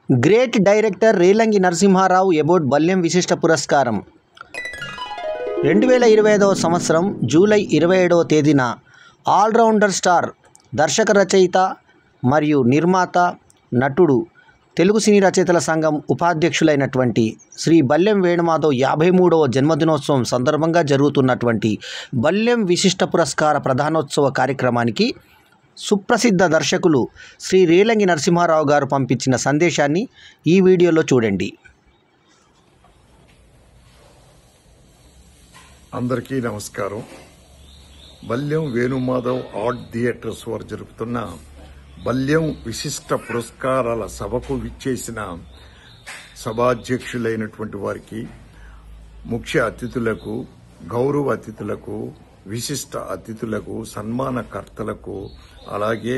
Great director Relangi Narasimha Rao about Balyam విశిష్ట పురస్కారం 2025 సంవత్సరం జూలై 27వ తేదీన ఆల్రౌండర్ స్టార్ దర్శక రచయిత మరియు నిర్మాత నటుడు తెలుగు సినీ రచయితల సంఘం ఉపాధ్యక్షులైనటువంటి శ్రీ బల్యం వేణుమాధవ్ 53వ జన్మదినోత్సవం సందర్భంగా జరుగుతున్నటువంటి బల్యం విశిష్ట పురస్కార ప్రధానోత్సవ కార్యక్రమానికి సుప్రసిద్ధ దర్శకులు శ్రీ రేలంగి నరసింహారావు గారు పంపించిన సందేశాన్ని ఈ వీడియోలో చూడండి. అందరికీ నమస్కారం. బల్యం వేణుమాధవ్ ఆర్ట్ థియేటర్స్ వారు జరుపుతున్న బల్యం విశిష్ట పురస్కారాల సభకు విచ్చేసిన సభాధ్యక్షులైనటువంటి వారికి, ముఖ్య అతిథులకు, గౌరవ అతిథులకు, విశిష్ట అతిథులకు, సన్మానకర్తలకు, అలాగే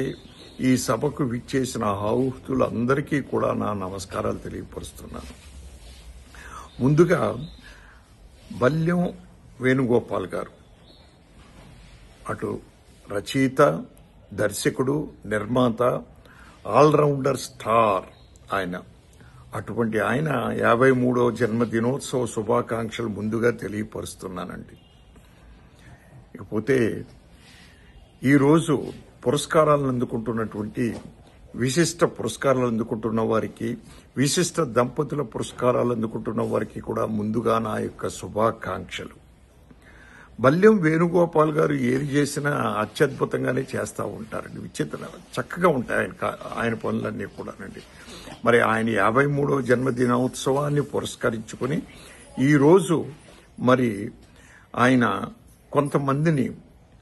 ఈ సభకు విచ్చేసిన ఆహుతులందరికీ కూడా నా నమస్కారాలు తెలియపరుస్తున్నాను. ముందుగా బల్యం వేణుగోపాల్ గారు అటు రచయిత, దర్శకుడు, నిర్మాత, ఆల్రౌండర్ స్టార్ ఆయన. అటువంటి ఆయన 53వ జన్మదినోత్సవ శుభాకాంక్షలు ముందుగా తెలియపరుస్తున్నానండి. ఇకపోతే ఈరోజు పురస్కారాలను అందుకుంటున్నటువంటి, విశిష్ట పురస్కారాలు అందుకుంటున్న వారికి, విశిష్ట దంపతుల పురస్కారాలు అందుకుంటున్న వారికి కూడా ముందుగా నా యొక్క శుభాకాంక్షలు. బల్యం వేణుగోపాల్ గారు ఏది చేసినా అత్యద్భుతంగానే చేస్తూ ఉంటారండి. చక్కగా ఉంటాయి ఆయన పనులన్నీ కూడానండి. మరి ఆయన 53వ జన్మదినోత్సవాన్ని పురస్కరించుకుని ఈరోజు మరి ఆయన కొంతమందిని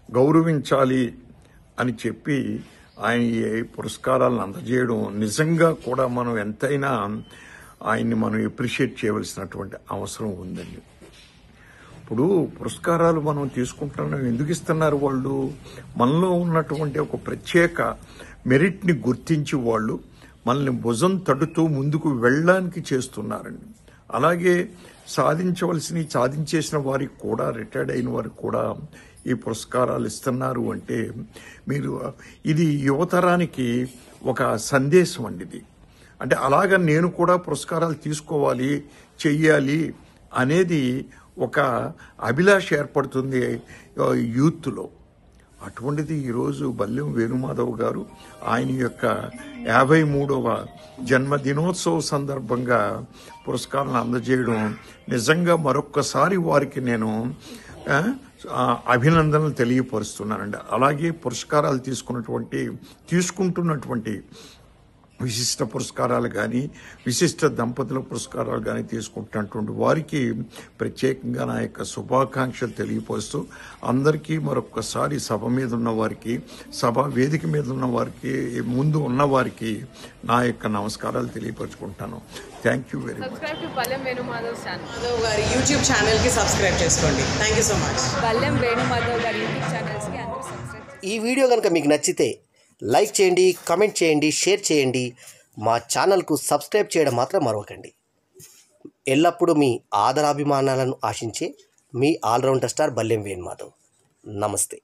గౌరవించాలి అని చెప్పి ఆయన ఈ పురస్కారాలను అందజేయడం నిజంగా కూడా మనం ఎంతైనా ఆయన్ని మనం ఎప్రిషియేట్ చేయవలసినటువంటి అవసరం ఉందండి. ఇప్పుడు పురస్కారాలు మనం తీసుకుంటున్నాం, ఎందుకు ఇస్తున్నారు వాళ్ళు? మనలో ఉన్నటువంటి ఒక ప్రత్యేక మెరిట్ని గుర్తించి వాళ్ళు మనల్ని భుజం తడుతూ ముందుకు వెళ్ళడానికి చేస్తున్నారండి. అలాగే సాధించేసిన వారికి కూడా, రిటైర్డ్ అయిన వారికి కూడా ఈ పురస్కారాలు ఇస్తున్నారు అంటే ఇది యువతరానికి ఒక సందేశం అండి. ఇది అంటే అలాగా నేను కూడా పురస్కారాలు తీసుకోవాలి, చెయ్యాలి అనేది ఒక అభిలాష ఏర్పడుతుంది యూత్లో. అటువంటిది ఈరోజు బల్యం వేణుమాధవ్ గారు ఆయన యొక్క 53వ జన్మదినోత్సవ సందర్భంగా పురస్కారాలను అందజేయడం నిజంగా మరొక్కసారి వారికి నేను అభినందనలు తెలియపరుస్తున్నానండి. అలాగే పురస్కారాలు తీసుకుంటున్నటువంటి విశిష్ట పురస్కారాలు కానీ, విశిష్ట దంపతుల పురస్కారాలు కానీ తీసుకుంటున్నటువంటి వారికి ప్రత్యేకంగా నా యొక్క శుభాకాంక్షలు తెలియపరుస్తూ అందరికీ మరొకసారి సభ మీద ఉన్న వారికి, సభ వేదిక మీద ఉన్న వారికి, ముందు ఉన్న వారికి నా యొక్క నమస్కారాలు తెలియపరుచుకుంటాను. Thank you very much. Balyam Venumadhav గారి యూట్యూబ్ ఛానల్ కి సబ్స్క్రైబ్ చేసుకోండి. Thank you so much. Balyam Venumadhav గారి యూట్యూబ్ ఛానల్స్ కి అందరూ సబ్స్క్రైబ్ చేసుకోండి. ఈ వీడియో కనుక మీకు నచ్చితే లైక్ చేయండి, కామెంట్ చేయండి, షేర్ చేయండి. మా ఛానల్కు సబ్స్క్రైబ్ చేయడం మాత్రం మరవకండి. ఎల్లప్పుడూ మీ ఆదరాభిమానాలను ఆశించే మీ ఆల్రౌండర్ స్టార్ బల్యం వేణుమాధవ్. నమస్తే.